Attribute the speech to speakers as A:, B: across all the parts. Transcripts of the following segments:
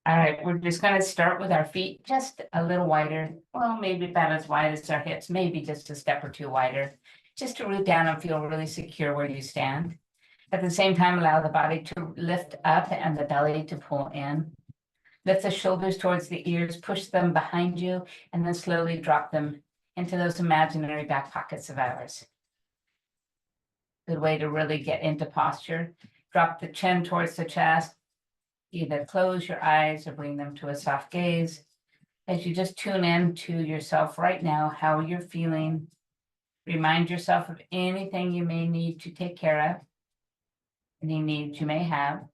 A: All right, we're just gonna start with our feet just a little wider. Well, maybe about as wide as our hips, maybe just a step or two wider. Just to root down and feel really secure where you stand. At the same time, allow the body to lift up and the belly to pull in. Lift the shoulders towards the ears, push them behind you, and then slowly drop them into those imaginary back pockets of ours. Good way to really get into posture. Drop the chin towards the chest. Either close your eyes or bring them to a soft gaze as you just tune in to yourself right now, how you're feeling. Remind yourself of anything you may need to take care of, any needs you may have.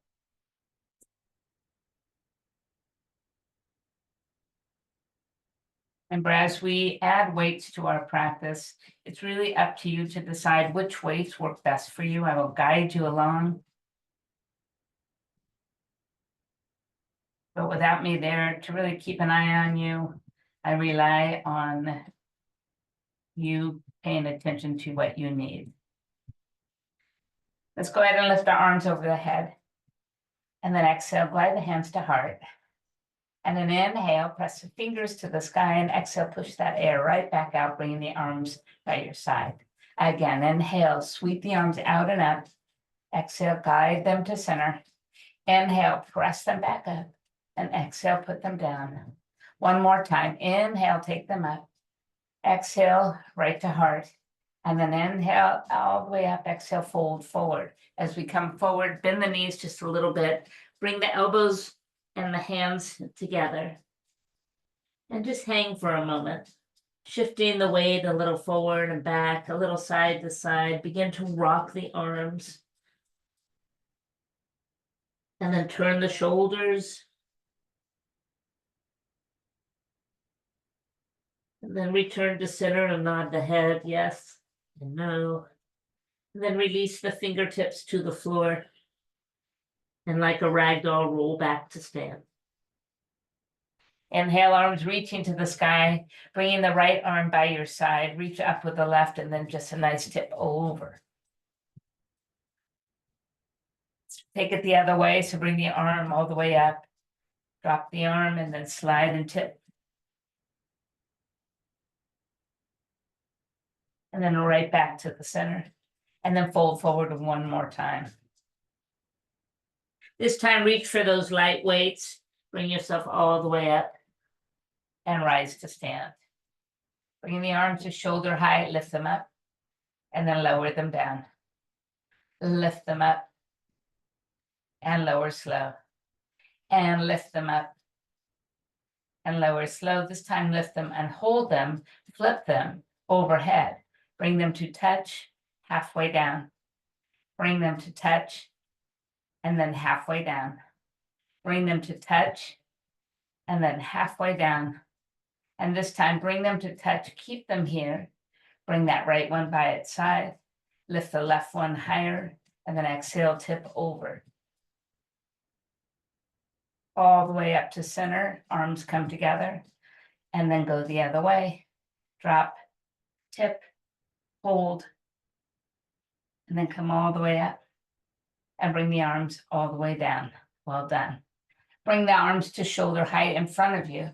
A: And as we add weights to our practice, it's really up to you to decide which weights work best for you. I will guide you along. But without me there to really keep an eye on you, I rely on you paying attention to what you need. Let's go ahead and lift our arms over the head. And then exhale, glide the hands to heart. And then inhale, press the fingers to the sky, and exhale, push that air right back out, bringing the arms by your side. Again, inhale, sweep the arms out and up. Exhale, guide them to center. Inhale, press them back up. And exhale, put them down. One more time. Inhale, take them up. Exhale, right to heart. And then inhale all the way up. Exhale, fold forward. As we come forward, bend the knees just a little bit. Bring the elbows and the hands together. And just hang for a moment. Shifting the weight a little forward and back, a little side to side. Begin to rock the arms. And then turn the shoulders. And then return to center and nod the head, yes and no. And then release the fingertips to the floor. And like a rag doll, roll back to stand. Inhale, arms reaching to the sky, bringing the right arm by your side, reach up with the left, and then just a nice tip over. Take it the other way, so bring the arm all the way up, drop the arm, and then slide and tip. And then right back to the center, and then fold forward one more time. This time, reach for those light weights, bring yourself all the way up, and rise to stand. Bringing the arms to shoulder height, lift them up, and then lower them down. Lift them up, and lower slow. And lift them up, and lower slow. This time, lift them and hold them, flip them overhead. Bring them to touch, halfway down. Bring them to touch, and then halfway down. Bring them to touch, and then halfway down. And this time, bring them to touch, keep them here. Bring that right one by its side. Lift the left one higher, and then exhale, tip over. All the way up to center, arms come together, and then go the other way. Drop, tip, hold, and then come all the way up, and bring the arms all the way down. Well done. Bring the arms to shoulder height in front of you,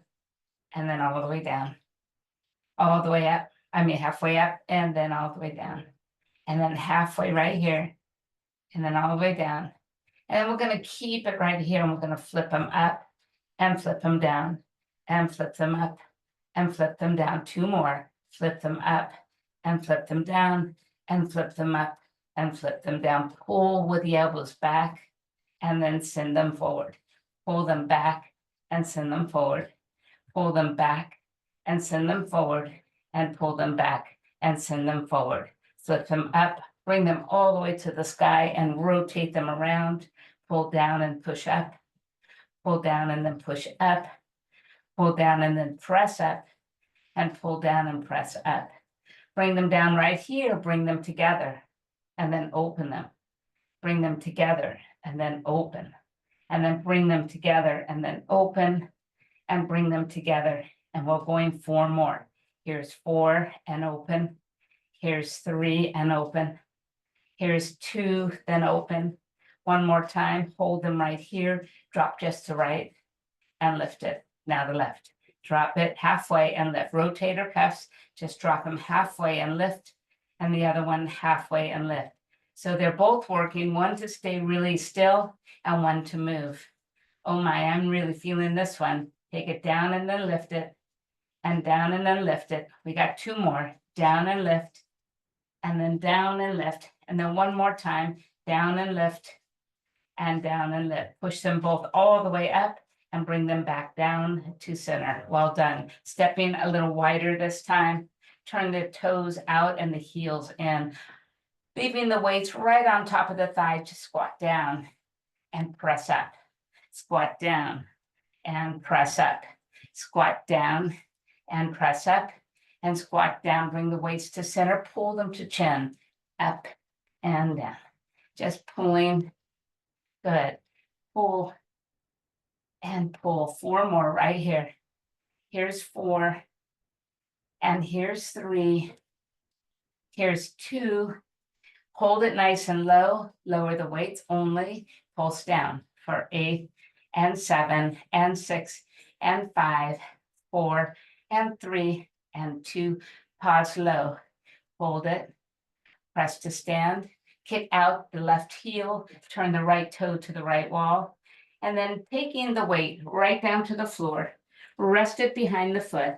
A: and then all the way down. All the way up, halfway up, and then all the way down. And then halfway right here, and then all the way down. And then we're going to keep it right here, and we're going to flip them up, and flip them down, and flip them up, and flip them down. Two more. Flip them up, and flip them down, and flip them up, and flip them down. Pull with the elbows back, and then send them forward. Pull them back, and send them forward. Pull them back, and send them forward, and pull them back, and send them forward. Flip them up, bring them all the way to the sky, and rotate them around. Pull down and push up. Pull down and then push up. Pull down and then press up, and pull down and press up. Bring them down right here, bring them together, and then open them. Bring them together, and then open. And then bring them together, and then open, and bring them together. And we're going 4 more. Here's 4 and open. Here's 3 and open. Here's 2, then open. One more time, hold them right here. Drop just to right. and lift it. Now the left. Drop it halfway and lift. Rotator cuffs, just drop them halfway and lift, and the other one halfway and lift. So they're both working, one to stay really still and one to move. Oh my, I'm really feeling this one. Take it down and then lift it, and down and then lift it. We got two more. Down and lift, and then down and lift, and then one more time, down and lift, and down and lift. Push them both all the way up and bring them back down to center. Well done. Stepping a little wider this time. Turn the toes out and the heels in. Leaving the weights right on top of the thigh to squat down and press up. Squat down and press up. Squat down and press up. And squat down, bring the weights to center, pull them to chin, up and down. Just pulling, good. Pull and pull. 4 more right here. Here's 4, and here's 3. Here's 2. Hold it nice and low, lower the weights only, pulse down for 8 and 7 and 6 and 5, 4 and 3 and 2, pause low, hold it, press to stand, kick out the left heel, turn the right toe to the right wall, and then taking the weight right down to the floor, rest it behind the foot,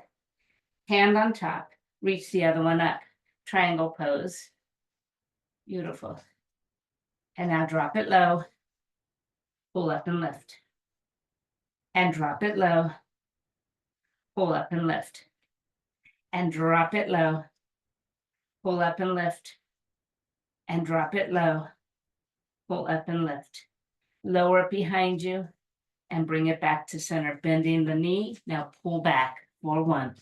A: hand on top, reach the other one up, triangle pose. Beautiful. And now drop it low, pull up and lift. And drop it low, pull up and lift. And drop it low, pull up and lift. And drop it low, pull up and lift. Lower it behind you and bring it back to center, bending the knee. Now pull back for 1,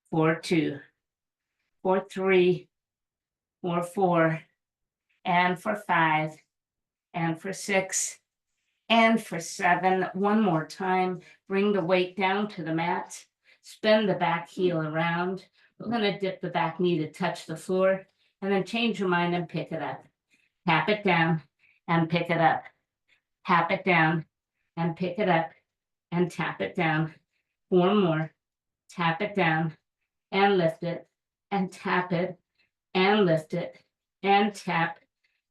A: for 2, for 3, for 4, and for 5, and for 6, and for 7. One more time, bring the weight down to the mat, spin the back heel around. We're going to dip the back knee to touch the floor, and then change your mind and pick it up. Tap it down and pick it up. Tap it down and pick it up and tap it down. 4 more. Tap it down and lift it and tap it and lift it and tap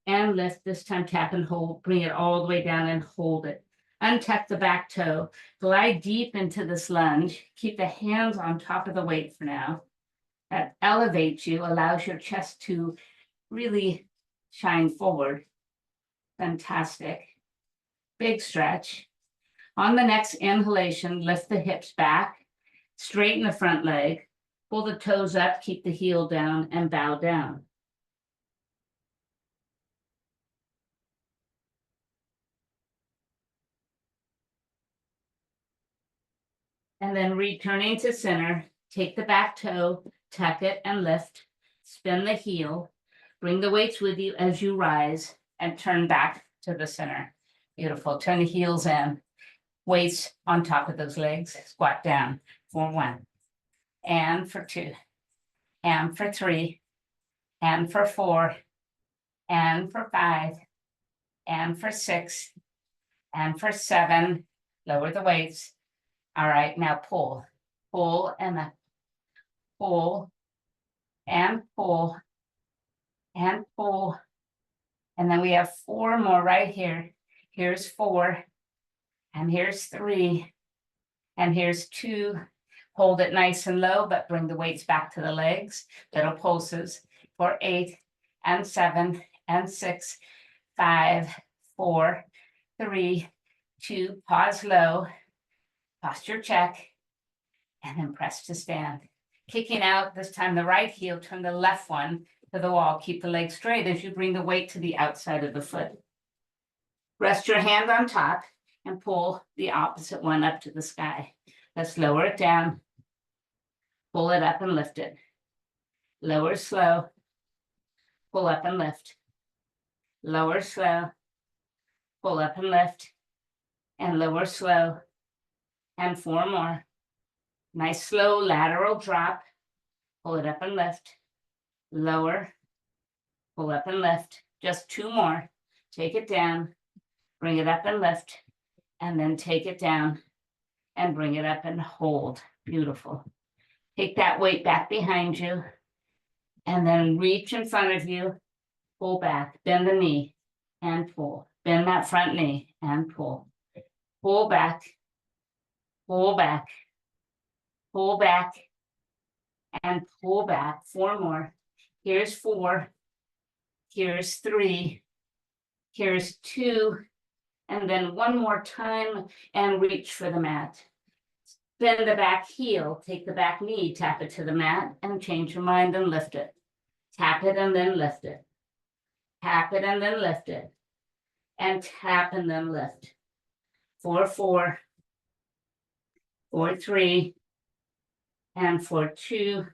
A: and lift. This time tap and hold. Bring it all the way down and hold it. Untuck the back toe. Glide deep into this lunge. Keep the hands on top of the weight for now. That elevates you, allows your chest to really shine forward. Fantastic. Big stretch. On the next inhalation, lift the hips back, straighten the front leg, pull the toes up, keep the heel down, and bow down. And then returning to center, take the back toe, tuck it and lift, spin the heel, bring the weights with you as you rise, and turn back to the center. Beautiful. Turn the heels in. Weights on top of those legs. Squat down for 1, and for 2, and for 3, and for 4, and for 5, and for 6, and for 7. Lower the weights. All right, now pull. Pull and up. Pull and pull and pull. And then we have 4 more right here. Here's 4. And here's 3, and here's 2. Hold it nice and low, but bring the weights back to the legs. Little pulses for 8, and 7, and 6, 5, 4, 3, 2. Pause low, posture check, and then press to stand. Kicking out, this time the right heel, turn the left one to the wall. Keep the leg straight as you bring the weight to the outside of the foot. Rest your hand on top and pull the opposite one up to the sky. Let's lower it down, pull it up and lift it. Lower slow, pull up and lift. Lower slow, pull up and lift, and lower slow, and 4 more. Nice slow lateral drop, pull it up and lift. Lower, pull up and lift. Just 2 more. Take it down, bring it up and lift. And then take it down, and bring it up and hold. Beautiful. Take that weight back behind you and then reach in front of you, pull back, bend the knee and pull. Bend that front knee and pull. Pull back, pull back, pull back, and pull back. 4 more. Here's 4. Here's 3. Here's 2. And then 1 more time and reach for the mat. Bend the back heel, take the back knee, tap it to the mat and change your mind and lift it. Tap it and then lift it. Tap it and then lift it. And tap and then lift. 4, 4. 4, 3. And 4, 2.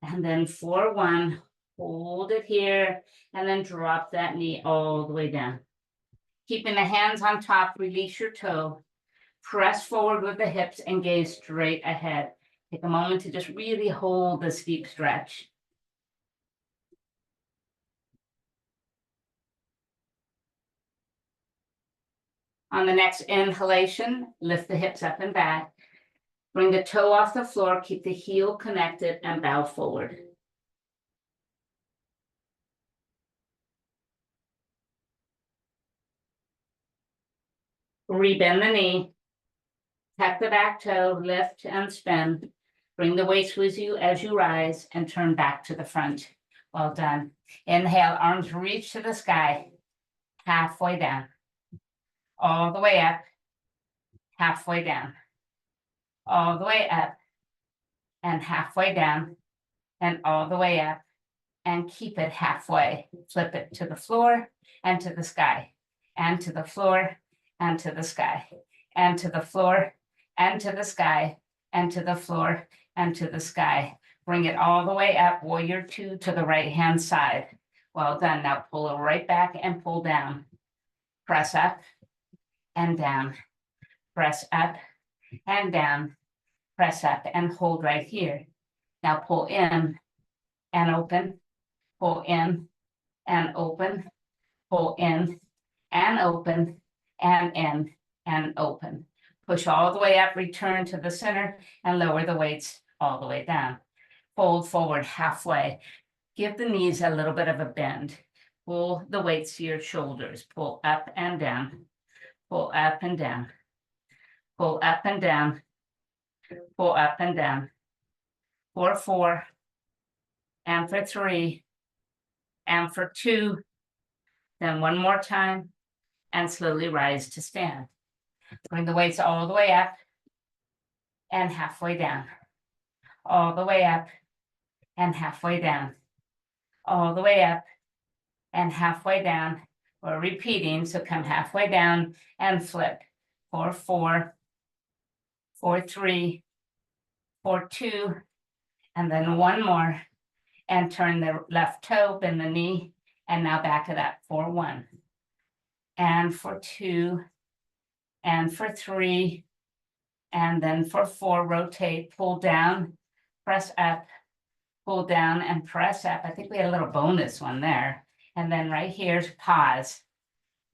A: And then 4, 1. Hold it here and then drop that knee all the way down. Keeping the hands on top, release your toe. Press forward with the hips and gaze straight ahead. Take a moment to just really hold this deep stretch. On the next inhalation, lift the hips up and back. Bring the toe off the floor, keep the heel connected and bow forward. Rebend the knee. Tap the back toe, lift and spin. Bring the weights with you as you rise and turn back to the front. Well done. Inhale, arms reach to the sky, halfway down, all the way up, halfway down, all the way up, and halfway down, and all the way up, and keep it halfway. Flip it to the floor and to the sky, and to the floor and to the sky, and to the floor and to the sky, and to the floor and to the sky. Bring it all the way up, warrior 2 to the right-hand side. Well done. Now pull it right back and pull down. Press up and down. Press up and down. Press up and hold right here. Now pull in and open. Pull in and open. Pull in and open and in and open. Push all the way up, return to the center and lower the weights all the way down. Fold forward halfway. Give the knees a little bit of a bend. Pull the weights to your shoulders. Pull up and down. Pull up and down. Pull up and down. Pull up and down. 4, 4. And for 3. And for 2. Then 1 more time. And slowly rise to stand. Bring the weights all the way up and halfway down. All the way up and halfway down. All the way up and halfway down. We're repeating, so come halfway down and flip. 4, 4. 4, 3. 4, 2. And then 1 more. And turn the left toe, bend the knee, and now back it up. 4, 1. And for 2. And for 3, and then for 4, rotate, pull down, press up, pull down and press up. I think we had a little bonus one there. And then right here's pause.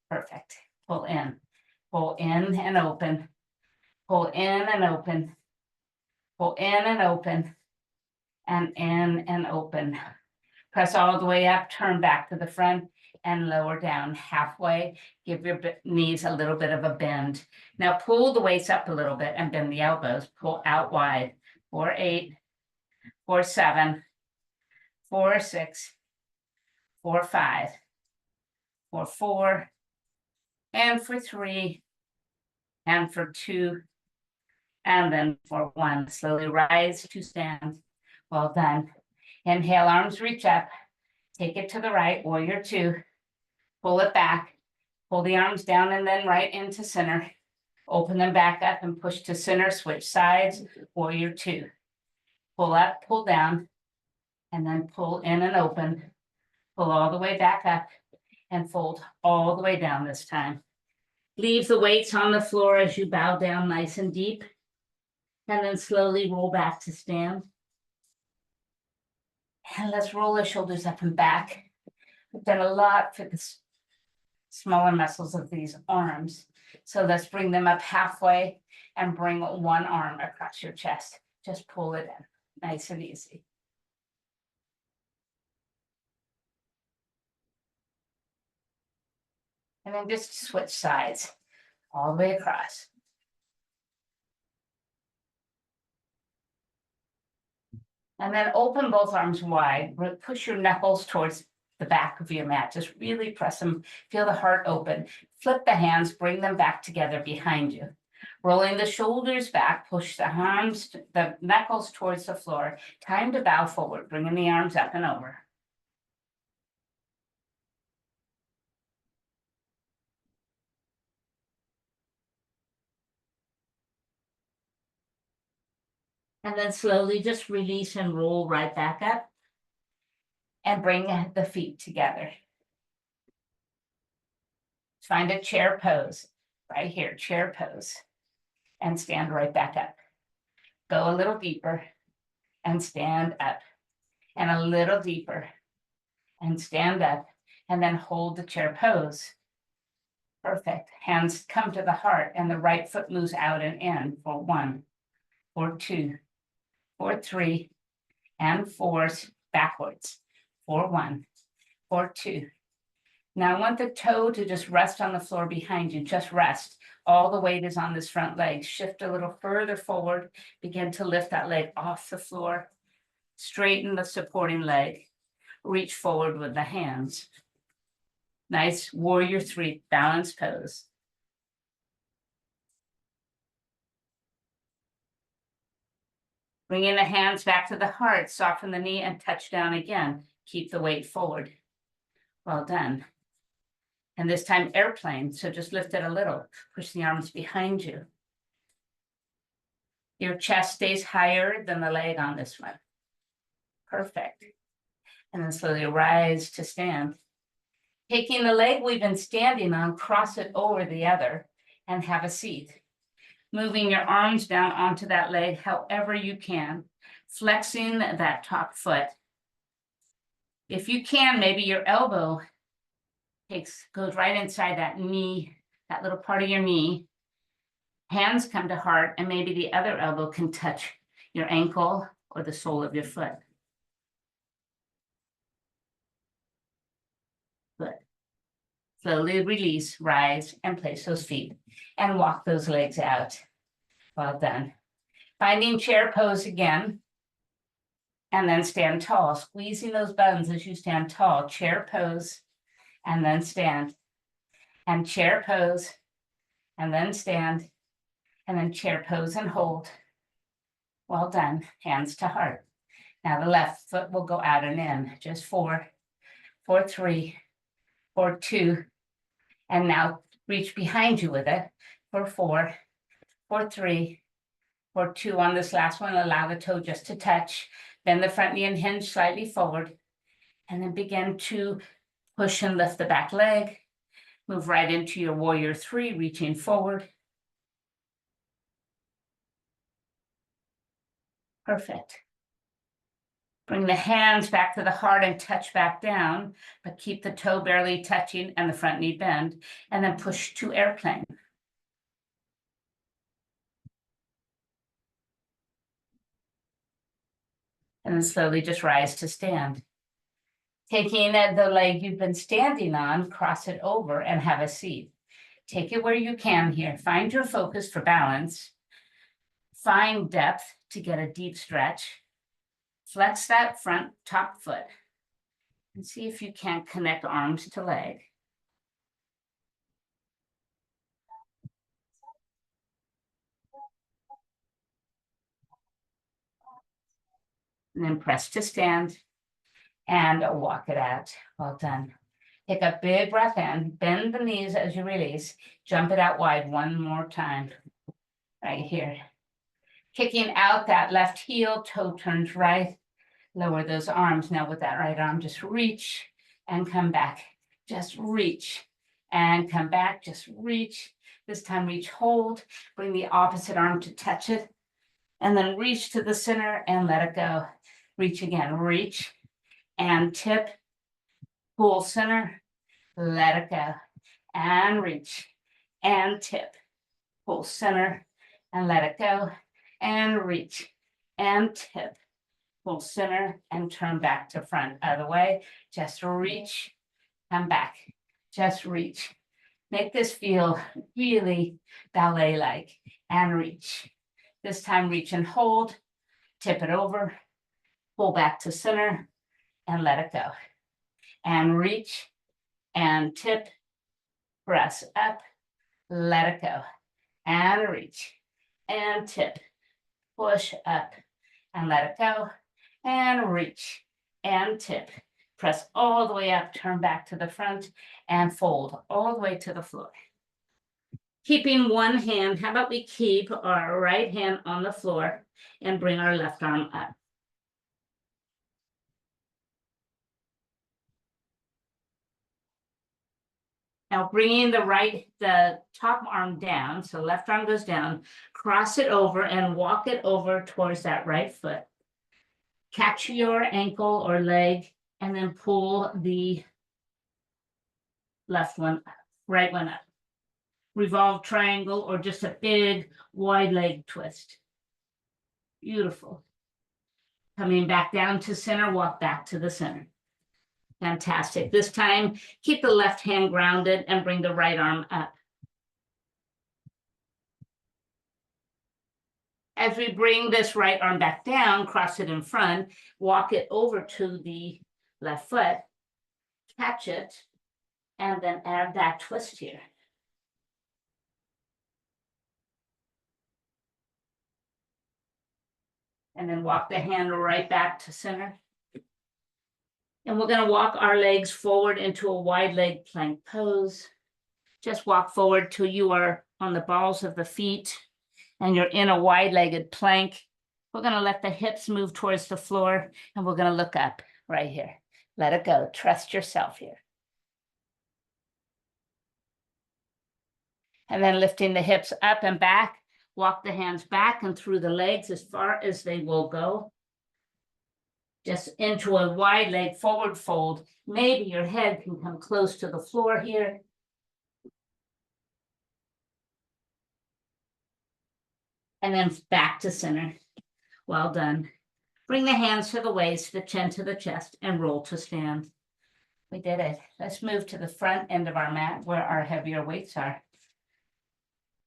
A: Perfect. Pull in and open, pull in and open, pull in and open, and in and open. Press all the way up, turn back to the front and lower down halfway. Give your knees a little bit of a bend. Now pull the weights up a little bit and bend the elbows. Pull out wide. 4, 8, 4, 7, 4, 6, 4, 5, 4, 4, and for 3, and for 2, and then for 1. Slowly rise to stand. Well done. Inhale, arms reach up. Take it to the right, warrior 2. Pull it back. Pull the arms down and then right into center. Open them back up and push to center, switch sides, warrior 2. Pull up, pull down, and then pull in and open. Pull all the way back up and fold all the way down this time. Leave the weights on the floor as you bow down nice and deep, and then slowly roll back to stand. And let's roll the shoulders up and back. We've done a lot for the smaller muscles of these arms. So let's bring them up halfway and bring one arm across your chest. Just pull it in, nice and easy. And then just switch sides all the way across. And then open both arms wide, push your knuckles towards the back of your mat. Just really press them, feel the heart open. Flip the hands, bring them back together behind you. Rolling the shoulders back, push the arms, the knuckles towards the floor. Time to bow forward, bringing the arms up and over. And then slowly just release and roll right back up. And bring the feet together. Find a chair pose, right here, chair pose. And stand right back up. Go a little deeper and stand up. And a little deeper and stand up. And then hold the chair pose. Perfect. Hands come to the heart and the right foot moves out and in for 1, for 2, for 3, and 4 backwards. For 1, for 2. Now I want the toe to just rest on the floor behind you, just rest. All the weight is on this front leg. Shift a little further forward, begin to lift that leg off the floor. Straighten the supporting leg. Reach forward with the hands. Nice warrior 3 balance pose. Bringing the hands back to the heart, soften the knee and touch down again. Keep the weight forward. Well done. And this time airplane, so just lift it a little. Push the arms behind you. Your chest stays higher than the leg on this one. Perfect. And then slowly rise to stand. Taking the leg we've been standing on, cross it over the other and have a seat. Moving your arms down onto that leg however you can, flexing that top foot. If you can, maybe your elbow goes right inside that knee, that little part of your knee. Hands come to heart, and maybe the other elbow can touch your ankle or the sole of your foot. Good. Slowly release, rise, and place those feet, and walk those legs out. Well done. Finding chair pose again, and then stand tall, squeezing those bones as you stand tall. Chair pose, and then stand. And chair pose, and then stand. And then chair pose and hold. Well done. Hands to heart. Now the left foot will go out and in. Just 4, for 3, for 2. And now reach behind you with it. For 4, for 3, for 2. On this last one, allow the toe just to touch. Bend the front knee and hinge slightly forward. And then begin to push and lift the back leg. Move right into your warrior 3, reaching forward. Perfect. Bring the hands back to the heart and touch back down, but keep the toe barely touching and the front knee bend, and then push to airplane. And then slowly just rise to stand. Taking the leg you've been standing on, cross it over and have a seat. Take it where you can here. Find your focus for balance. Find depth to get a deep stretch. Flex that front top foot. And see if you can't connect arms to leg. And then press to stand and walk it out. Well done. Take a big breath in, bend the knees as you release, jump it out wide one more time. Right here. Kicking out that left heel, toe turns right, lower those arms. Now with that right arm, just reach and come back. Just reach and come back, just reach. This time reach, hold, bring the opposite arm to touch it, and then reach to the center and let it go. Reach again, reach and tip, pull center, let it go, and reach and tip. Pull center and let it go, and reach and tip. Pull center and turn back to front. Other way, just reach, come back, just reach. Make this feel really ballet-like, and reach. This time reach and hold, tip it over, pull back to center, and let it go. And reach and tip, press up, let it go. And reach and tip, push up, and let it go. And reach and tip, press all the way up, turn back to the front, and fold all the way to the floor. Keeping one hand, how about we keep our right hand on the floor and bring our left arm up. Now bringing the top arm down, so left arm goes down, cross it over and walk it over towards that right foot. Catch your ankle or leg and then pull the left one, right one up. Revolve triangle or just a big wide leg twist. Beautiful. Coming back down to center, walk back to the center. Fantastic. This time, keep the left hand grounded and bring the right arm up. As we bring this right arm back down, cross it in front, walk it over to the left foot, catch it, and then add that twist here. And then walk the hand right back to center. And we're going to walk our legs forward into a wide leg plank pose. Just walk forward till you are on the balls of the feet and you're in a wide-legged plank. We're going to let the hips move towards the floor and we're going to look up right here. Let it go. Trust yourself here. And then lifting the hips up and back, walk the hands back and through the legs as far as they will go. Just into a wide leg forward fold. Maybe your head can come close to the floor here. And then back to center. Well done. Bring the hands to the waist, the chin to the chest, and roll to stand. We did it. Let's move to the front end of our mat where our heavier weights are.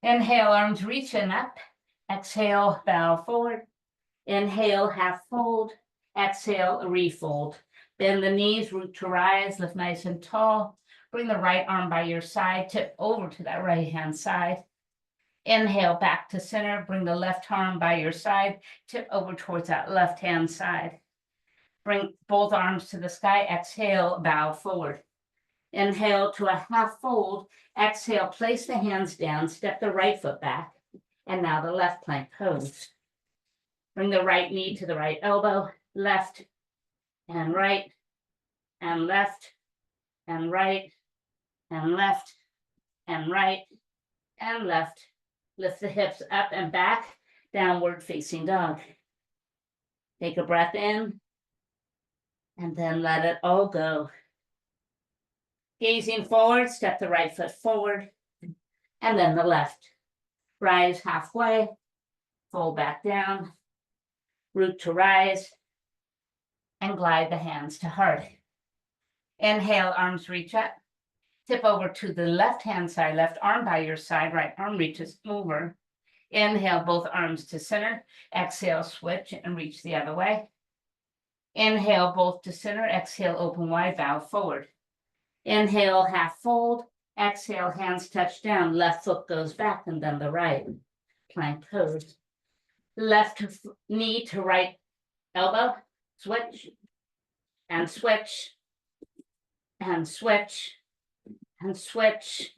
A: Inhale, arms reaching up. Exhale, bow forward. Inhale, half fold. Exhale, refold. Bend the knees, root to rise, lift nice and tall. Bring the right arm by your side, tip over to that right hand side. Inhale, back to center, bring the left arm by your side, tip over towards that left hand side. Bring both arms to the sky, exhale, bow forward. Inhale to a half fold, exhale, place the hands down, step the right foot back, and now the left plank pose. Bring the right knee to the right elbow, left and right, and left, and right, and left, and right, and left. Lift the hips up and back, downward facing dog. Take a breath in, and then let it all go. Gazing forward, step the right foot forward, and then the left. Rise halfway, fold back down, root to rise, and glide the hands to heart. Inhale, arms reach up. Tip over to the left hand side, left arm by your side, right arm reaches over. Inhale, both arms to center. Exhale, switch and reach the other way. Inhale, both to center. Exhale, open wide, bow forward. Inhale, half fold. Exhale, hands touch down. Left foot goes back and then the right. Plank pose. Left knee to right elbow. Switch and switch and switch and switch,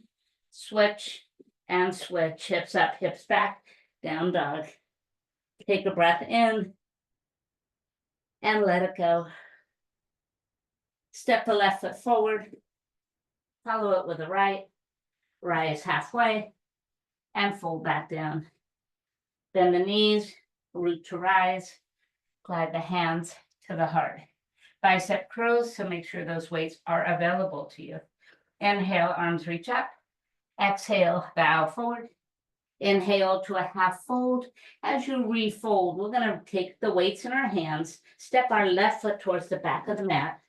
A: switch, and switch. Hips up, hips back, down dog. Take a breath in and let it go. Step the left foot forward, follow it with the right, rise halfway, and fold back down. Bend the knees, root to rise, glide the hands to the heart. Bicep curls, so make sure those weights are available to you. Inhale, arms reach up. Exhale, bow forward. Inhale to a half fold. As you refold, we're going to take the weights in our hands, step our left foot towards the back of the mat,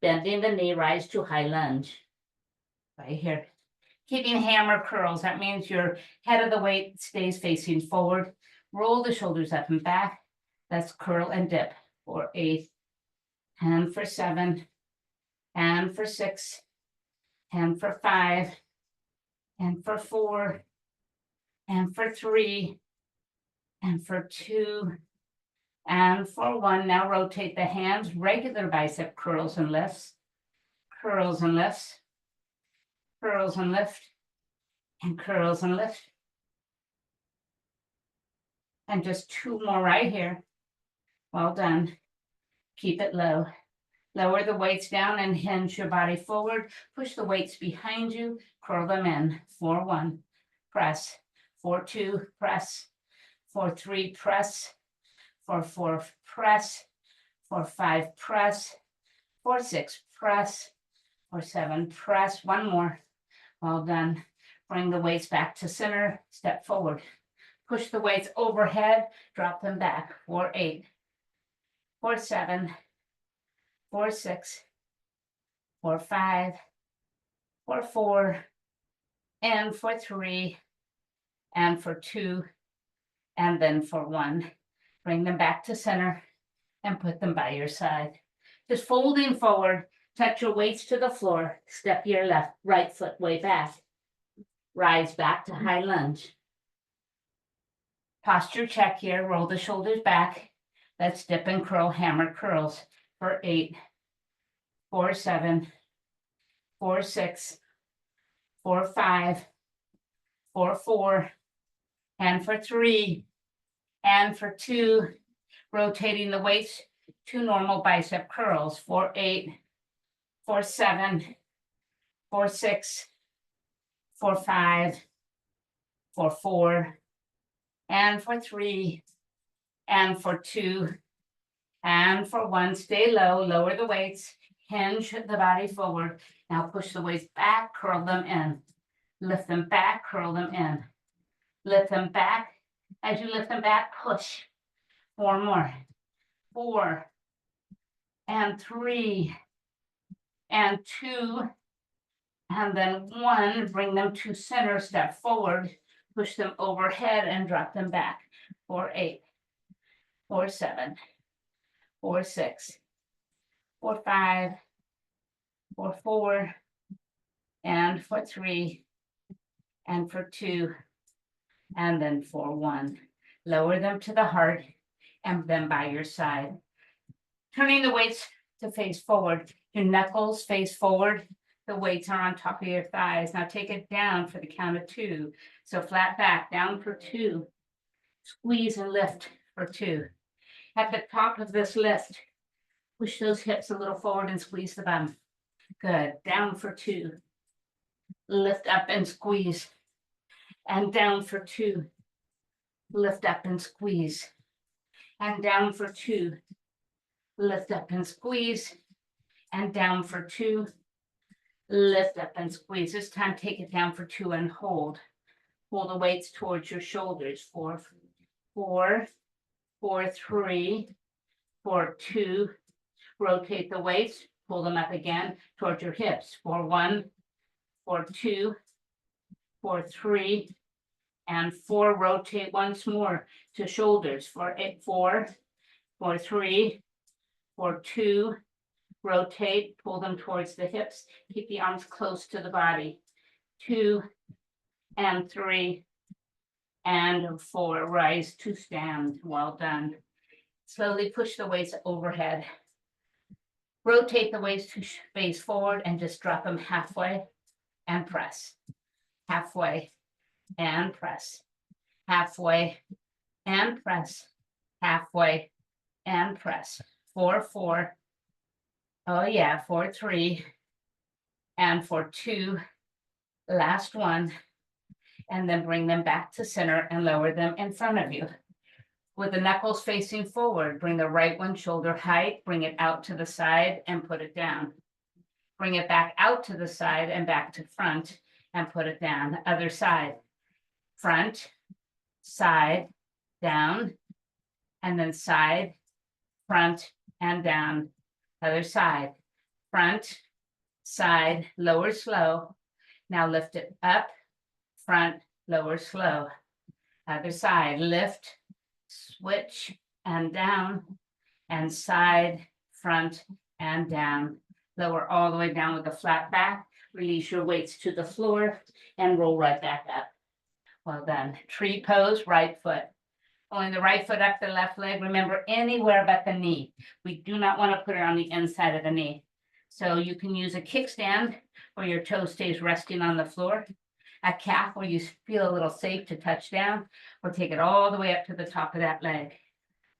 A: bending the knee, rise to high lunge. Right here. Keeping hammer curls, that means your head of the weight stays facing forward. Roll the shoulders up and back. That's curl and dip for 8, and for 7, and for 6, and for 5, and for 4, and for 3, and for 2, and for 1. Now rotate the hands, regular bicep curls and lifts, curls and lifts, curls and lift, and curls and lift. And just 2 more right here. Well done. Keep it low. Lower the weights down and hinge your body forward. Push the weights behind you, curl them in. 4, 1, press. 4, 2, press. 4, 3, press. 4, 4, press. 4, 5, press. 4, 6, press. 4, 7, press. 1 more. Well done. Bring the weights back to center. Step forward. Push the weights overhead. Drop them back. 4, 8. 4, 7. 4, 6. 4, 5. 4, 4. And for 3. And for 2. And then for 1. Bring them back to center and put them by your side. Just folding forward, touch your weights to the floor, step your right foot way back. Rise back to high lunge. Posture check here, roll the shoulders back. Let's dip and curl hammer curls for 8, 4, 7, 4, 6, 4, 5, 4, 4, and for 3, and for 2, rotating the weights to normal bicep curls. 4, 8, 4, 7, 4, 6, 4, 5, 4, 4, and for 3, and for 2, and for 1. Stay low, lower the weights, hinge the body forward. Now push the weights back, curl them in. Lift them back, curl them in. Lift them back. As you lift them back, push. 4 more. 4, and 3, and 2, and then 1. Bring them to center, step forward, push them overhead and drop them back. 4, 8, 4, 7, 4, 6, 4, 5, 4, 4, and for 3, and for 2, and then for 1. Lower them to the heart and then by your side. Turning the weights to face forward. Your knuckles face forward. The weights are on top of your thighs. Now take it down for the count of 2. So flat back, down for 2. Squeeze and lift for 2. At the top of this lift, push those hips a little forward and squeeze the bum. Good. Down for 2. Lift up and squeeze. And down for 2. Lift up and squeeze. And down for 2. Lift up and squeeze. And down for 2. Lift up and squeeze. This time take it down for 2 and hold. Pull the weights towards your shoulders. 4, 4, 4, 3, 4, 2. Rotate the weights. Pull them up again towards your hips. 4, 1, 4, 2, 4, 3, and 4. Rotate once more to shoulders. 4, 8, 4, 4, 3, 4, 2. Rotate, pull them towards the hips. Keep the arms close to the body. 2, and 3, and 4. Rise to stand. Well done. Slowly push the weights overhead. Rotate the weights to face forward and just drop them halfway and press. Halfway and press. Halfway and press. Halfway and press. 4, 4. Oh yeah, 4, 3, and for 2, last 1, and then bring them back to center and lower them in front of you. With the knuckles facing forward, bring the right one shoulder height, bring it out to the side and put it down. Bring it back out to the side and back to front, and put it down. Other side, front, side, down, and then side, front, and down. Other side, front, side, lower, slow. Now lift it up, front, lower, slow. Other side, lift, switch, and down, and side, front, and down. Lower all the way down with a flat back. Release your weights to the floor and roll right back up. Well done. Tree pose, right foot. Pulling the right foot up the left leg. Remember, anywhere but the knee. We do not want to put it on the inside of the knee. So you can use a kickstand where your toe stays resting on the floor, a calf where you feel a little safe to touch down, or take it all the way up to the top of that leg.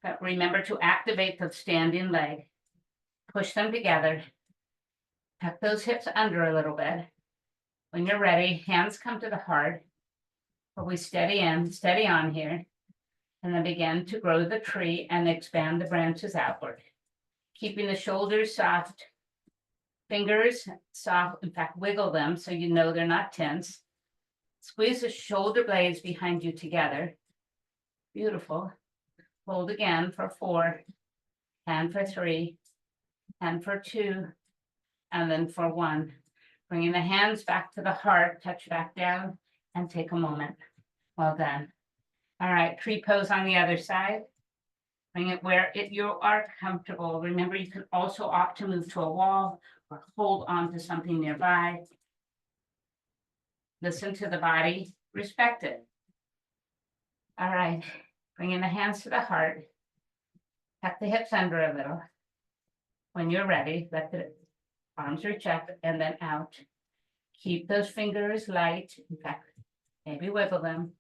A: But remember to activate the standing leg. Push them together. Tuck those hips under a little bit. When you're ready, hands come to the heart. But we steady in, steady on here. And then begin to grow the tree and expand the branches outward. Keeping the shoulders soft. Fingers soft, in fact, wiggle them so you know they're not tense. Squeeze the shoulder blades behind you together. Beautiful. Hold again for 4, and for 3, and for 2, and then for 1. Bringing the hands back to the heart, touch back down, and take a moment. Well done. All right, tree pose on the other side. Bring it where you are comfortable. Remember, you can also opt to move to a wall or hold on to something nearby. Listen to the body, respect it. All right, bringing the hands to the heart. Tuck the hips under a little. When you're ready, let the arms reach up and then out. Keep those fingers light. In fact, maybe wiggle them.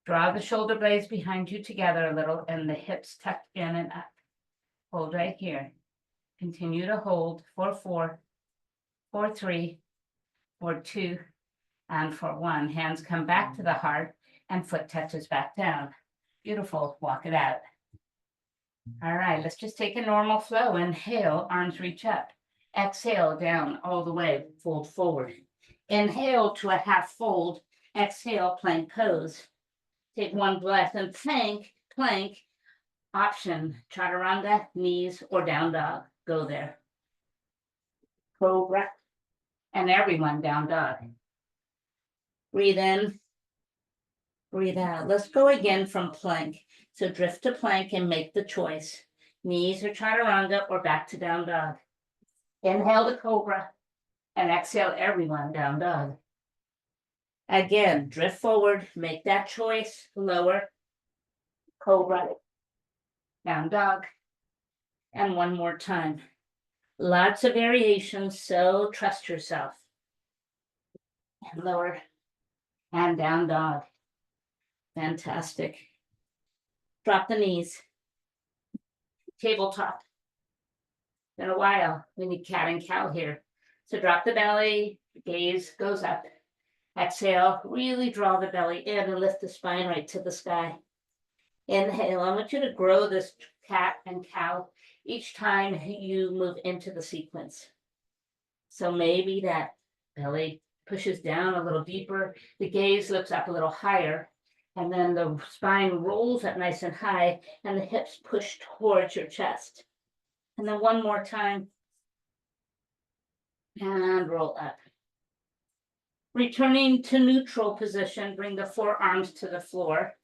A: Draw the shoulder blades behind you together a little and the hips tucked in and up. Hold right here. Continue to hold for 4, for 3, for 2, and for 1. Hands come back to the heart and foot touches back down. Beautiful. Walk it out. All right, let's just take a normal flow. Inhale, arms reach up. Exhale, down all the way, fold forward. Inhale to a half fold. Exhale, plank pose. Take one breath and plank, plank. Option, chaturanga, knees, or down dog. Go there. Cobra, and everyone down dog. Breathe in, breathe out. Let's go again from plank. So drift to plank and make the choice. Knees or chaturanga or back to down dog. Inhale to cobra and exhale everyone down dog. Again, drift forward, make that choice, lower, cobra, down dog, and one more time. Lots of variations, so trust yourself. And lower, and down dog. Fantastic. Drop the knees. Tabletop. In a while, we need cat and cow here. So drop the belly, gaze goes up. Exhale, really draw the belly in and lift the spine right to the sky. Inhale, I want you to grow this cat and cow each time you move into the sequence. So maybe that belly pushes down a little deeper, the gaze looks up a little higher, and then the spine rolls up nice and high, and the hips push towards your chest. And then one more time, and roll up. Returning to neutral position, bring the forearms to the floor.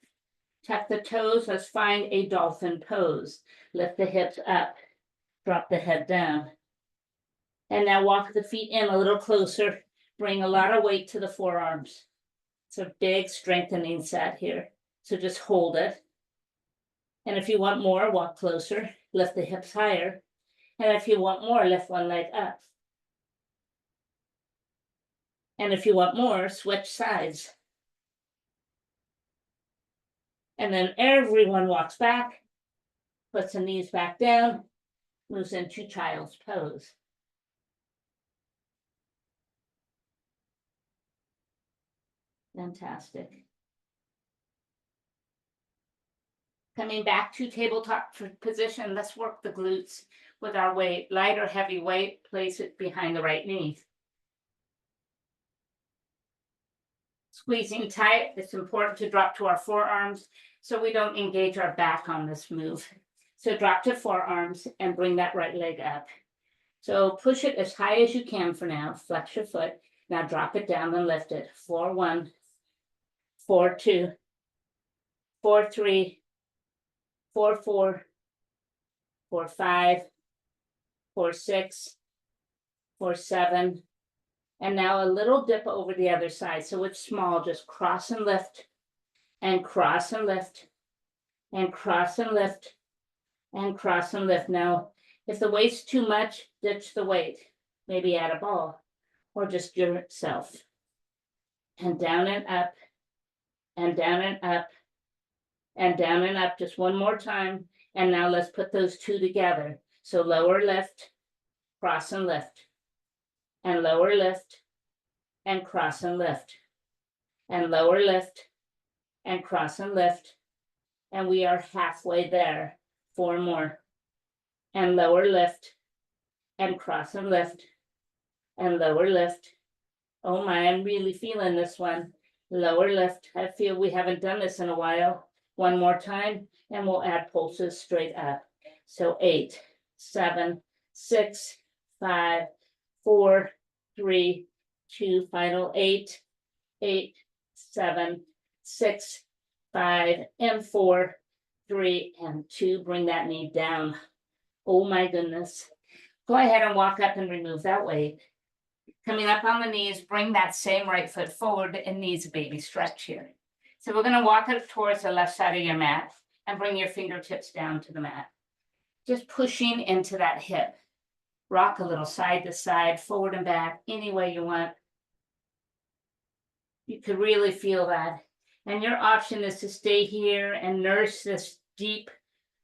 A: Tuck the toes, let's find a dolphin pose. Lift the hips up, drop the head down. And now walk the feet in a little closer. Bring a lot of weight to the forearms. It's a big strengthening set here. So just hold it. And if you want more, walk closer. Lift the hips higher. And if you want more, lift one leg up. And if you want more, switch sides. And then everyone walks back, puts the knees back down, moves into child's pose. Fantastic. Coming back to tabletop position, let's work the glutes with our weight. Light or heavy weight, place it behind the right knee. Squeezing tight, it's important to drop to our forearms so we don't engage our back on this move. So drop to forearms and bring that right leg up. So push it as high as you can for now. Flex your foot. Now drop it down and lift it. 4-1, 4-2, 4-3, 4-4, 4-5, 4-6, 4-7. And now a little dip over the other side. So it's small, just cross and lift, and cross and lift, and cross and lift, and cross and lift. Now, if the weight's too much, ditch the weight. Maybe add a ball, or just yourself. And down and up, and down and up, and down and up. Just one more time. And now let's put those two together. So lower lift, cross and lift, and lower lift, and cross and lift, and lower lift, and cross and lift. And we are halfway there. 4 more. And lower lift, and cross and lift, and lower lift. Oh my, I'm really feeling this one. Lower lift. I feel we haven't done this in a while. One more time, and we'll add pulses straight up. So 8, 7, 6, 5, 4, 3, 2, final 8, 8, 7, 6, 5, and 4, 3, and 2. Bring that knee down. Oh my goodness. Go ahead and walk up and remove that weight. Coming up on the knees, bring that same right foot forward and knees a baby stretch here. So we're going to walk up towards the left side of your mat and bring your fingertips down to the mat. Just pushing into that hip. Rock a little side to side, forward and back, any way you want. You could really feel that. And your option is to stay here and nurse this deep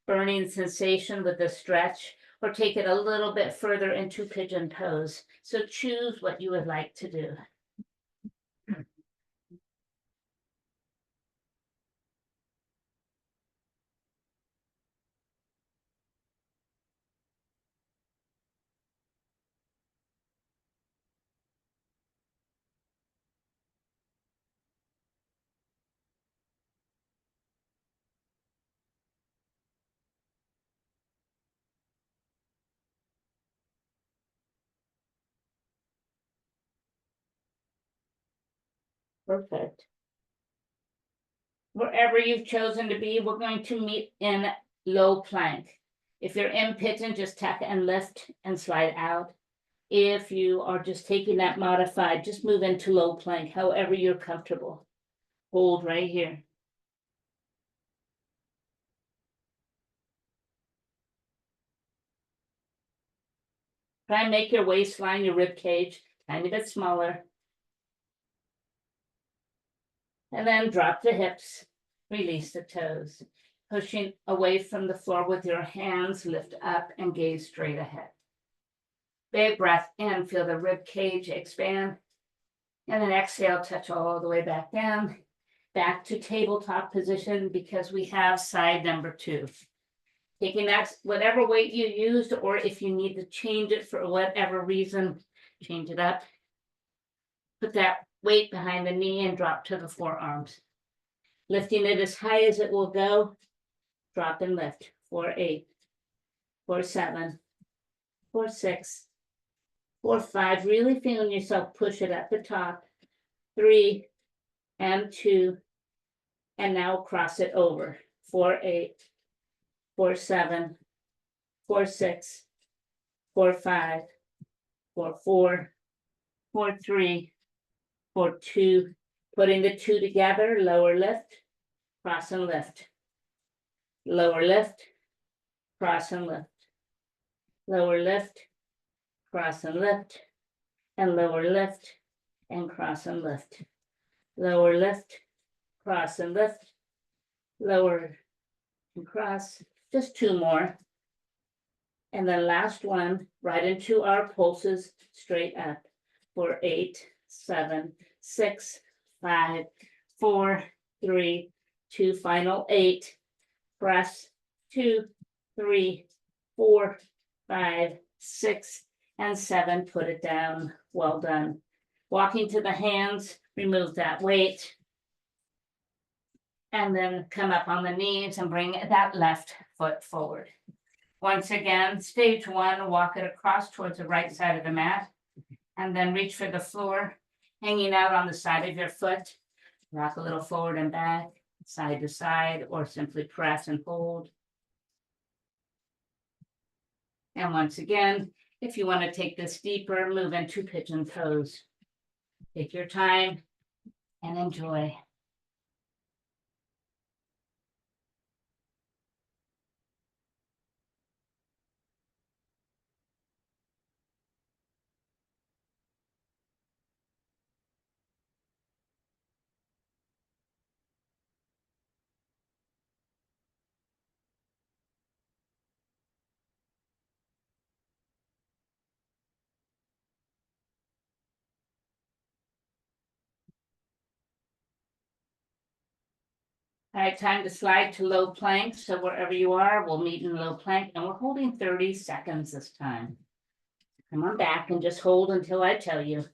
A: burning sensation with the stretch, or take it a little bit further into pigeon pose. So choose what you would like to do. Perfect. Wherever you've chosen to be, we're going to meet in low plank. If you're in pigeon, just tap and lift and slide out. If you are just taking that modified, just move into low plank, however you're comfortable. Hold right here. Try and make your waistline, your rib cage, tiny bit smaller. And then drop the hips, release the toes. Pushing away from the floor with your hands, lift up and gaze straight ahead. Big breath in, feel the rib cage expand. And then exhale, touch all the way back down. Back to tabletop position because we have side number 2. Taking that, whatever weight you used, or if you need to change it for whatever reason, change it up. Put that weight behind the knee and drop to the forearms. Lifting it as high as it will go. Drop and lift. 4-8, 4-7, 4-6, 4-5. Really feeling yourself push it at the top. 3 and 2. And now cross it over. 4-8, 4-7, 4-6, 4-5, 4-4, 4-3, 4-2. Putting the 2 together, lower lift, cross and lift. Lower lift, cross and lift. Lower lift, cross and lift, and lower lift, and cross and lift. Lower lift, cross and lift, lower and cross. Just 2 more. And then last one, right into our pulses, straight up. 4-8, 7, 6, 5, 4, 3, 2, final 8. Press 2, 3, 4, 5, 6, and 7. Put it down. Well done. Walking to the hands, remove that weight. And then come up on the knees and bring that left foot forward. Once again, stage one, walk it across towards the right side of the mat. And then reach for the floor, hanging out on the side of your foot. Rock a little forward and back, side to side, or simply press and hold. And once again, if you want to take this deeper, move into pigeon pose. Take your time and enjoy. All right, time to slide to low plank. So wherever you are, we'll meet in low plank, and we're holding 30 seconds this time. Come on back and just hold until I tell you.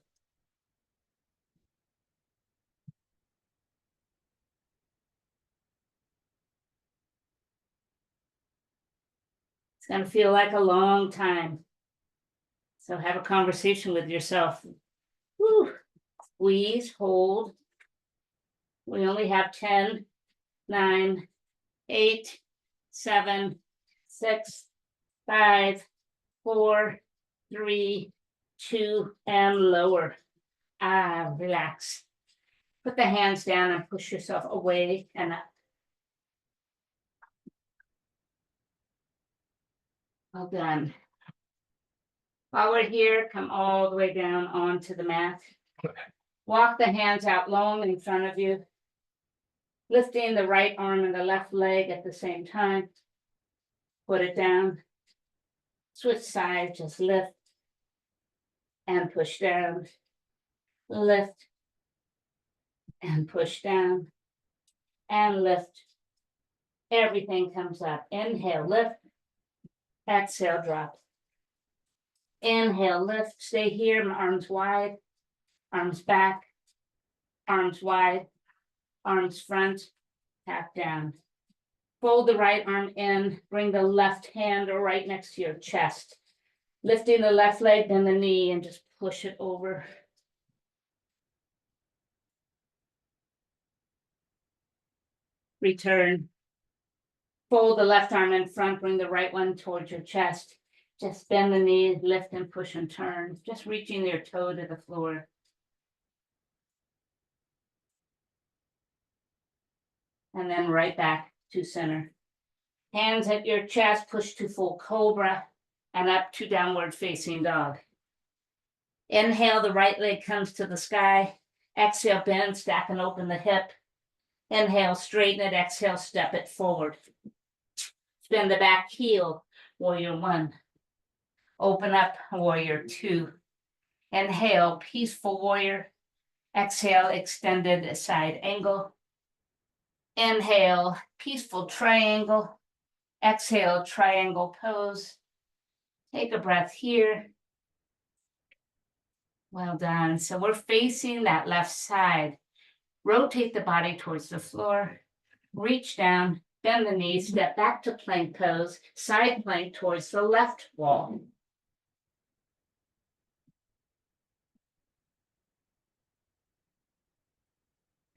A: It's going to feel like a long time. So have a conversation with yourself. Woo. Squeeze, hold. We only have 10, 9, 8, 7, 6, 5, 4, 3, 2, and lower. Relax. Put the hands down and push yourself away and up. Well done. While we're here, come all the way down onto the mat. Walk the hands out long in front of you, lifting the right arm and the left leg at the same time. Put it down. Switch sides, just lift and push down. Lift and push down and lift. Everything comes up. Inhale, lift. Exhale, drop. Inhale, lift. Stay here, arms wide, arms back, arms wide, arms front, tap down. Fold the right arm in, bring the left hand right next to your chest. Lifting the left leg, then the knee, and just push it over. Return. Fold the left arm in front, bring the right one towards your chest. Just bend the knee, lift and push and turn. Just reaching your toe to the floor. And then right back to center. Hands at your chest, push to full cobra and up to downward facing dog. Inhale, the right leg comes to the sky. Exhale, bend, stack and open the hip. Inhale, straighten it. Exhale, step it forward. Spin the back heel, warrior one. Open up, warrior two. Inhale, peaceful warrior. Exhale, extended side angle. Inhale, peaceful triangle. Exhale, triangle pose. Take a breath here. Well done. So we're facing that left side. Rotate the body towards the floor. Reach down, bend the knees, step back to plank pose, side plank towards the left wall.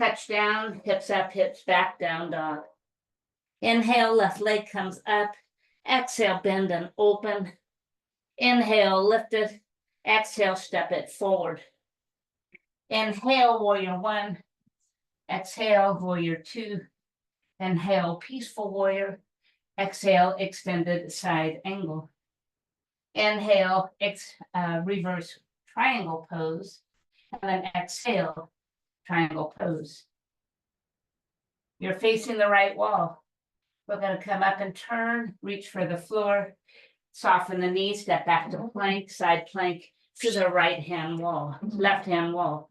A: Touch down, hips up, hips back, down dog. Inhale, left leg comes up. Exhale, bend and open. Inhale, lift it. Exhale, step it forward. Inhale, warrior one. Exhale, warrior two. Inhale, peaceful warrior. Exhale, extended side angle. Inhale, reverse triangle pose. And then exhale, triangle pose. You're facing the right wall. We're going to come up and turn, reach for the floor, soften the knees, step back to plank, side plank to the right hand wall, left hand wall.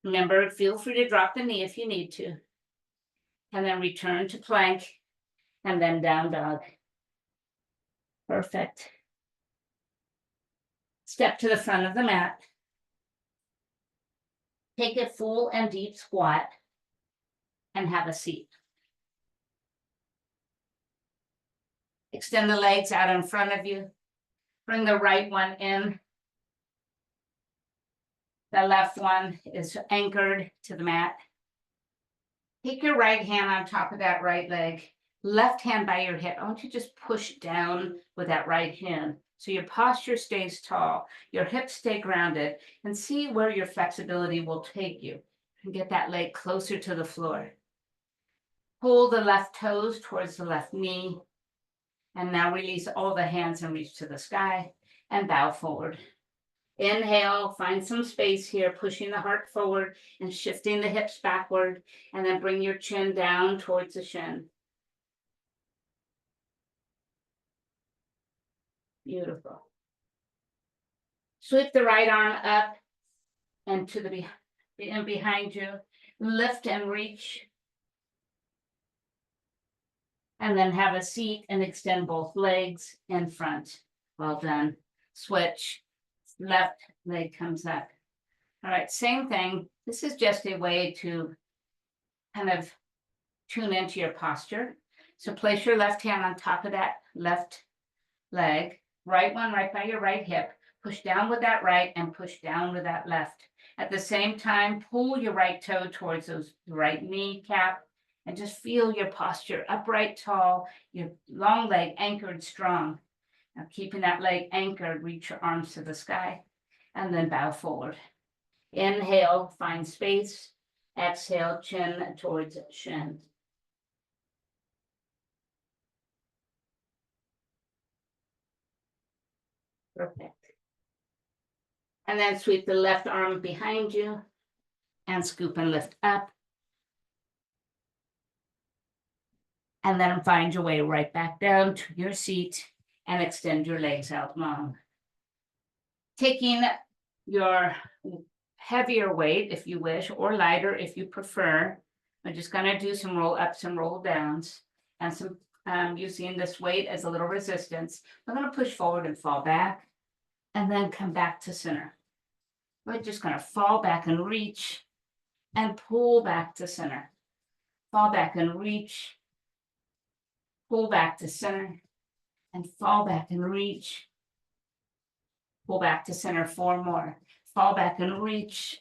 A: Remember, feel free to drop the knee if you need to. And then return to plank and then down dog. Perfect. Step to the front of the mat. Take a full and deep squat and have a seat. Extend the legs out in front of you. Bring the right one in. The left one is anchored to the mat. Take your right hand on top of that right leg. Left hand by your hip. I want you to just push down with that right hand so your posture stays tall, your hips stay grounded, and see where your flexibility will take you. And get that leg closer to the floor. Pull the left toes towards the left knee. And now release all the hands and reach to the sky and bow forward. Inhale, find some space here, pushing the heart forward and shifting the hips backward, and then bring your chin down towards the shin. Beautiful. Sweep the right arm up and to the behind you. Lift and reach. And then have a seat and extend both legs in front. Well done. Switch. Left leg comes up. All right, same thing. This is just a way to kind of tune into your posture. So place your left hand on top of that left leg, right one right by your right hip. Push down with that right and push down with that left. At the same time, pull your right toe towards those right kneecap and just feel your posture upright, tall, your long leg anchored strong. Now keeping that leg anchored, reach your arms to the sky and then bow forward. Inhale, find space. Exhale, chin towards shin. Perfect. And then sweep the left arm behind you and scoop and lift up. And then find your way right back down to your seat and extend your legs out long. Taking your heavier weight, if you wish, or lighter if you prefer. I'm just gonna do some roll ups and roll downs and some using this weight as a little resistance. I'm gonna push forward and fall back and then come back to center. We're just gonna fall back and reach and pull back to center. Fall back and reach, pull back to center, and fall back and reach. Pull back to center, 4 more. Fall back and reach.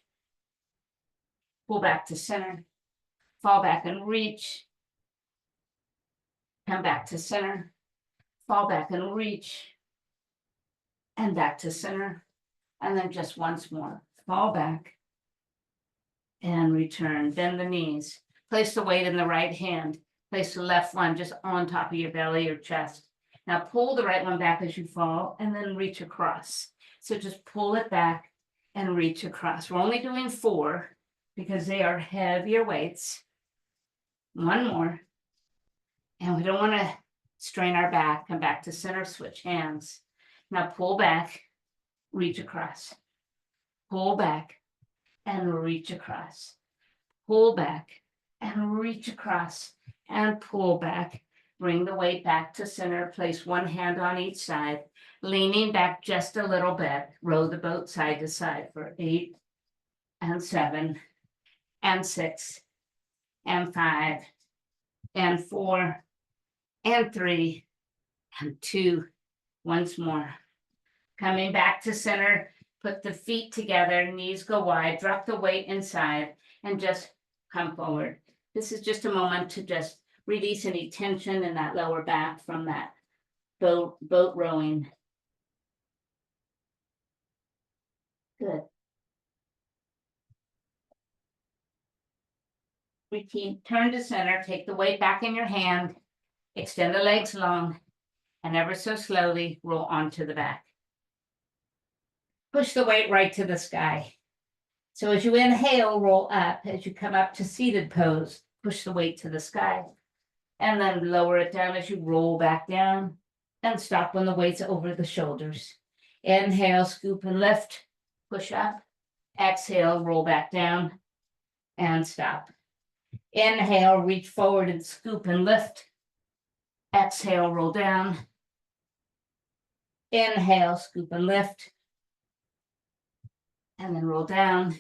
A: Pull back to center. Fall back and reach. Come back to center. Fall back and reach. And back to center. And then just once more. Fall back. And return. Bend the knees. Place the weight in the right hand. Place the left one just on top of your belly or chest. Now pull the right one back as you fall and then reach across. So just pull it back and reach across. We're only doing 4 because they are heavier weights. 1 more. And we don't want to strain our back. Come back to center, switch hands. Now pull back, reach across. Pull back and reach across. Pull back and reach across and pull back. Bring the weight back to center. Place one hand on each side, leaning back just a little bit. Row the boat side to side for 8 and 7 and 6 and 5 and 4 and 3 and 2. Once more. Coming back to center, put the feet together, knees go wide, drop the weight inside, and just come forward. This is just a moment to just release any tension in that lower back from that boat rowing. Good. Repeat, turn to center, take the weight back in your hand, extend the legs long, and ever so slowly roll onto the back. Push the weight right to the sky. So as you inhale, roll up. As you come up to seated pose, push the weight to the sky. And then lower it down as you roll back down. And stop when the weight's over the shoulders. Inhale, scoop and lift. Push up. Exhale, roll back down. And stop. Inhale, reach forward and scoop and lift. Exhale, roll down. Inhale, scoop and lift. And then roll down.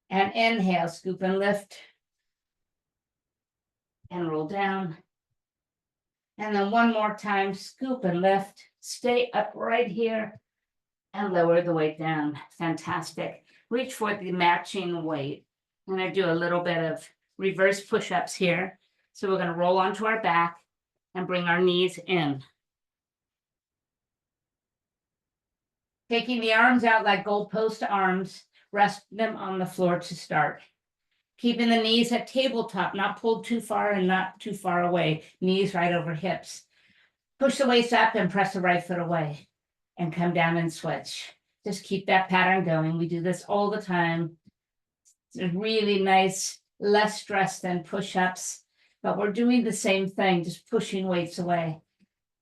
A: And inhale, scoop and lift. And roll down. And then one more time, scoop and lift. Stay up right here and lower the weight down. Fantastic. Reach for the matching weight. I'm going to do a little bit of reverse push-ups here. So we're going to roll onto our back and bring our knees in. Taking the arms out like goalpost arms, rest them on the floor to start. Keeping the knees at tabletop, not pulled too far and not too far away. Knees right over hips. Push the waist up and press the right foot away and come down and switch. Just keep that pattern going. We do this all the time. It's really nice, less stress than push-ups, but we're doing the same thing, just pushing weights away.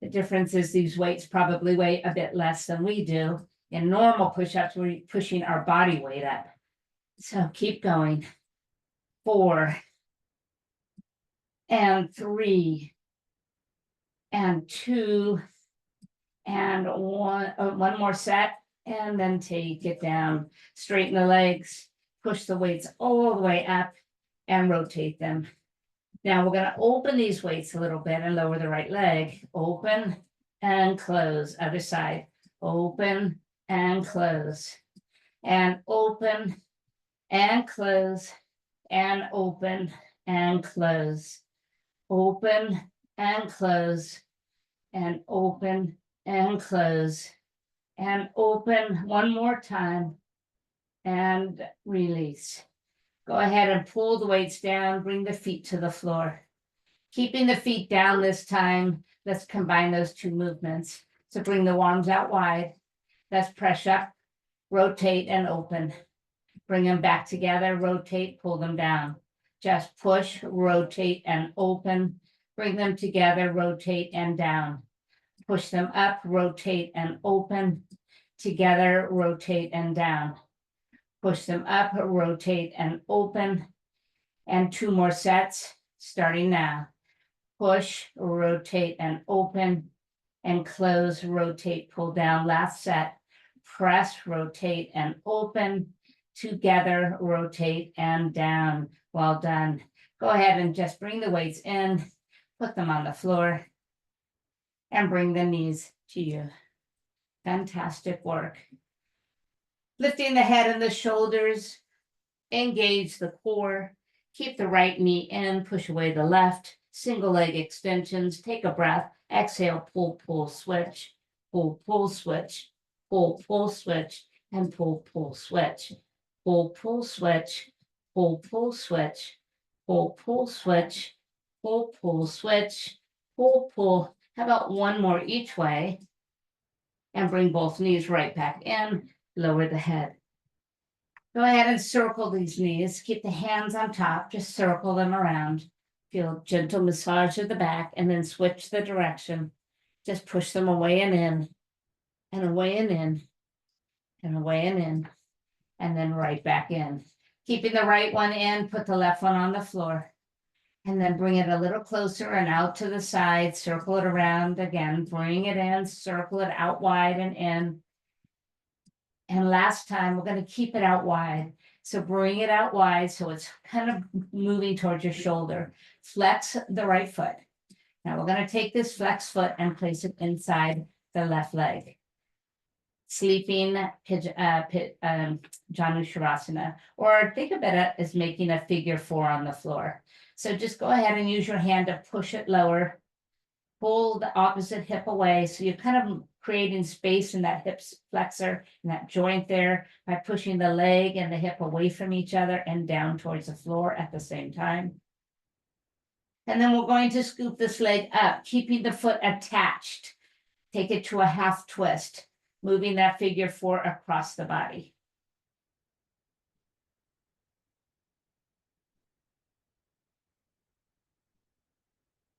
A: The difference is these weights probably weigh a bit less than we do. In normal push-ups, we're pushing our body weight up. So keep going. 4 and 3 and 2 and 1. One more set, and then take it down. Straighten the legs, push the weights all the way up, and rotate them. Now we're going to open these weights a little bit and lower the right leg. Open and close. Other side. Open and close. And open and close. And open and close. Open and close. And open and close. And open one more time. And release. Go ahead and pull the weights down. Bring the feet to the floor. Keeping the feet down this time. Let's combine those two movements. So bring the arms out wide. Let's press up, rotate, and open. Bring them back together, rotate, pull them down. Just push, rotate, and open. Bring them together, rotate, and down. Push them up, rotate, and open. Together, rotate, and down. Push them up, rotate, and open. And 2 more sets, starting now. Push, rotate, and open. And close, rotate, pull down. Last set. Press, rotate, and open. Together, rotate, and down. Well done. Go ahead and just bring the weights in. Put them on the floor. And bring the knees to you. Fantastic work. Lifting the head and the shoulders. Engage the core. Keep the right knee in. Push away the left. Single leg extensions. Take a breath. Exhale, pull, pull, switch. Pull, pull, switch. Pull, pull, switch. And pull, pull, switch. Pull, pull, switch. Pull, pull, switch. Pull, pull, switch. Pull, pull, switch. Pull, pull. How about one more each way? And bring both knees right back in. Lower the head. Go ahead and circle these knees. Keep the hands on top. Just circle them around. Feel gentle massage of the back and then switch the direction. Just push them away and in. And away and in. And away and in. And then right back in. Keeping the right one in, put the left one on the floor. And then bring it a little closer and out to the side. Circle it around again. Bring it in, circle it out wide and in. And last time, we're going to keep it out wide. So bring it out wide so it's kind of moving towards your shoulder. Flex the right foot. Now we're going to take this flex foot and place it inside the left leg. Sleeping Janu Shavasana, or think of it as making a figure 4 on the floor. So just go ahead and use your hand to push it lower. Pull the opposite hip away. So you're kind of creating space in that hip flexor and that joint there by pushing the leg and the hip away from each other and down towards the floor at the same time. And then we're going to scoop this leg up, keeping the foot attached. Take it to a half twist, moving that figure 4 across the body.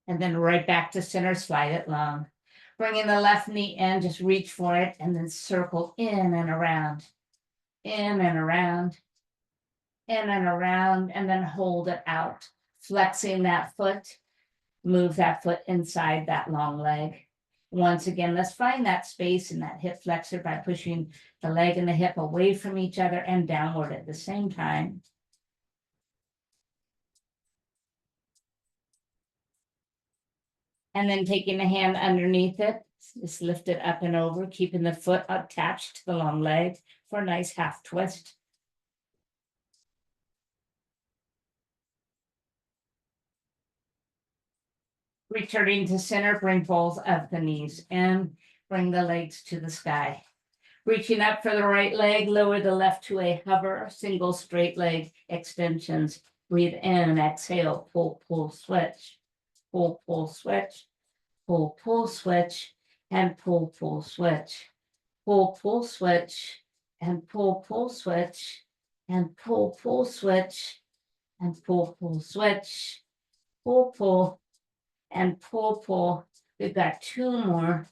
A: And then right back to center, slide it long. Bringing the left knee in, just reach for it, and then circle in and around, in and around, in and around, and then hold it out. Flexing that foot, move that foot inside that long leg. Once again, let's find that space in that hip flexor by pushing the leg and the hip away from each other and downward at the same time. And then taking the hand underneath it, just lift it up and over, keeping the foot attached to the long leg for a nice half twist. Returning to center, bring both of the knees in, bring the legs to the sky. Reaching up for the right leg, lower the left to a hover, single straight leg extensions. Breathe in, exhale, pull, pull, switch. Pull, pull, switch. Pull, pull, switch. And pull, pull, switch. Pull, pull, switch. And pull, pull, switch. And pull, pull, switch. And pull, pull, switch. Pull, pull. And pull, pull. We've got two more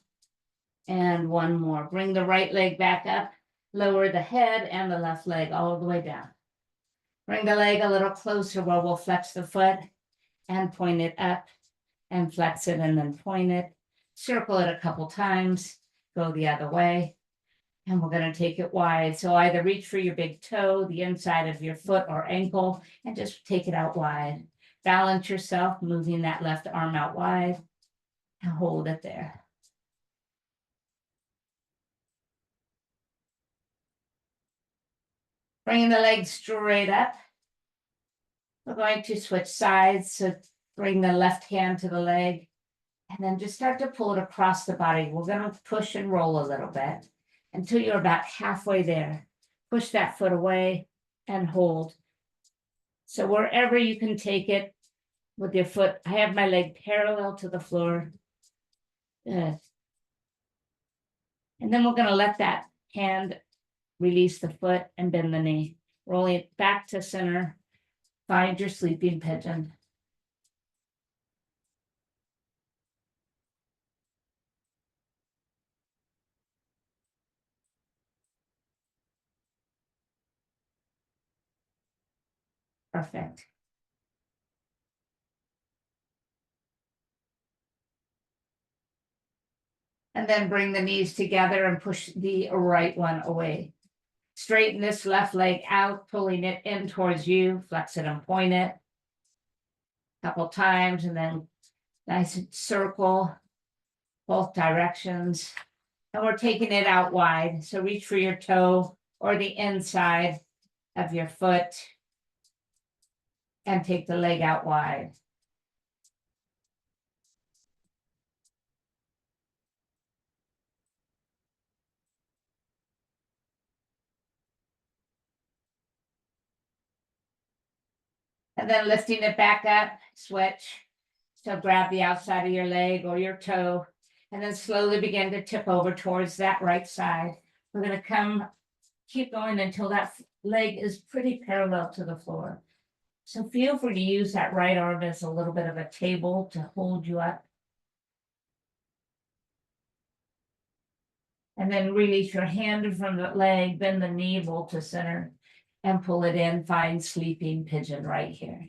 A: and one more. Bring the right leg back up, lower the head and the left leg all the way down. Bring the leg a little closer where we'll flex the foot and point it up and flex it and then point it. Circle it a couple times, go the other way. And we're going to take it wide. So either reach for your big toe, the inside of your foot or ankle, and just take it out wide. Balance yourself, moving that left arm out wide and hold it there. Bringing the legs straight up. We're going to switch sides. So bring the left hand to the leg and then just start to pull it across the body. We're going to push and roll a little bit until you're about halfway there. Push that foot away and hold. So wherever you can take it with your foot, I have my leg parallel to the floor. Good. And then we're going to let that hand release the foot and bend the knee. Rolling it back to center. Find your sleeping pigeon. Perfect. And then bring the knees together and push the right one away. Straighten this left leg out, pulling it in towards you. Flex it and point it. A couple times and then nice circle both directions. And we're taking it out wide. So reach for your toe or the inside of your foot and take the leg out wide. And then lifting it back up, switch. So grab the outside of your leg or your toe, and then slowly begin to tip over towards that right side. We're going to keep going until that leg is pretty parallel to the floor. So feel free to use that right arm as a little bit of a table to hold you up. And then release your hand from the leg, bend the navel to center, and pull it in. Find sleeping pigeon right here.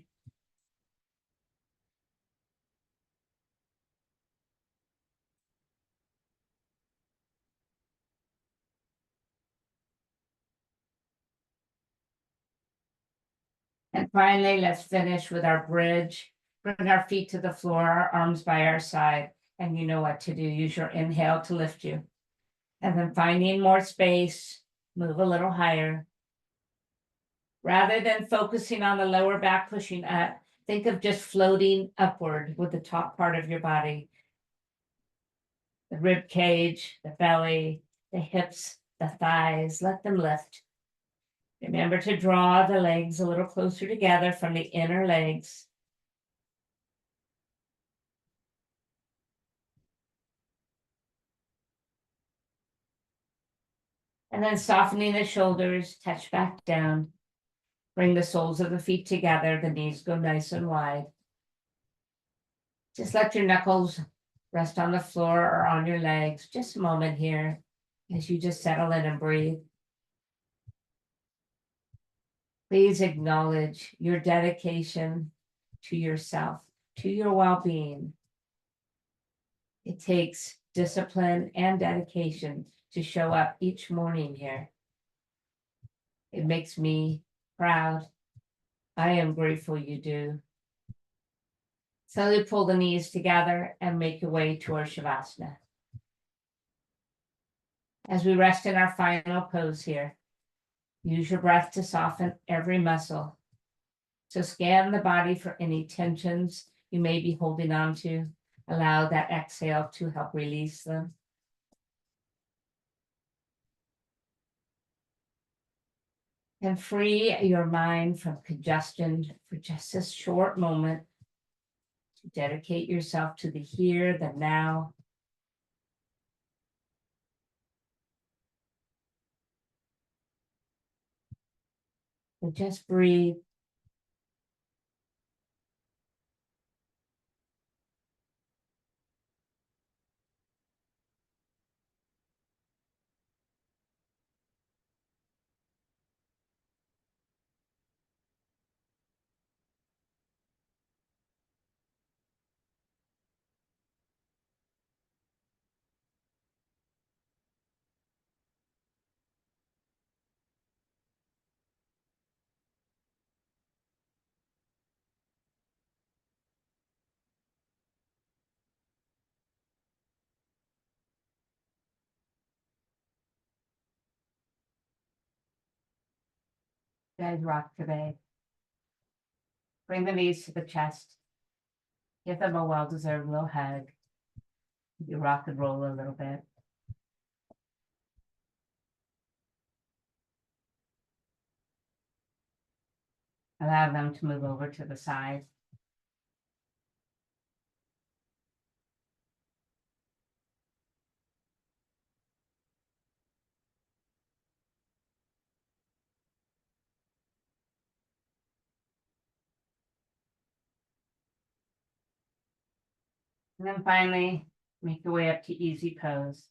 A: And finally, let's finish with our bridge. Bring our feet to the floor, our arms by our side, and you know what to do. Use your inhale to lift you. And then finding more space, move a little higher. Rather than focusing on the lower back pushing up, think of just floating upward with the top part of your body. The rib cage, the belly, the hips, the thighs, let them lift. Remember to draw the legs a little closer together from the inner legs. And then softening the shoulders, touch back down. Bring the soles of the feet together, the knees go nice and wide. Just let your knuckles rest on the floor or on your legs. Just a moment here as you just settle in and breathe. Please acknowledge your dedication to yourself, to your well-being. It takes discipline, and dedication to show up each morning here. It makes me proud. I am grateful you do. Slowly pull the knees together and make your way towards Shavasana. As we rest in our final pose here, use your breath to soften every muscle. So scan the body for any tensions you may be holding on to. Allow that exhale to help release them. And free your mind from congestion for just a short moment. Dedicate yourself to the here, the now. And just breathe. Guys, rock today. Bring the knees to the chest. Give them a well-deserved little hug. You rock and roll a little bit. Allow them to move over to the side. And then finally, make your way up to easy pose.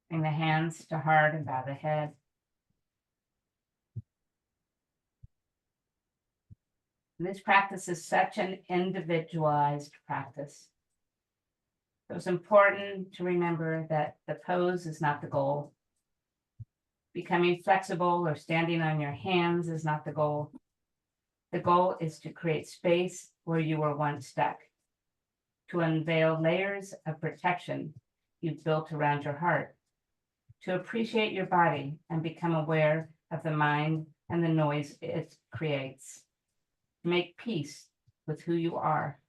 A: Bring the hands to heart and bow the head. And this practice is such an individualized practice. So it's important to remember that the pose is not the goal. Becoming flexible or standing on your hands is not the goal. The goal is to create space where you were once stuck, to unveil layers of protection you've built around your heart, to appreciate your body and become aware of the mind and the noise it creates, to make peace with who you are.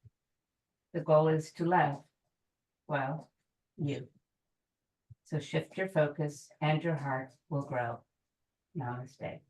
A: The goal is to love, well, you. So shift your focus and your heart will grow. Namaste.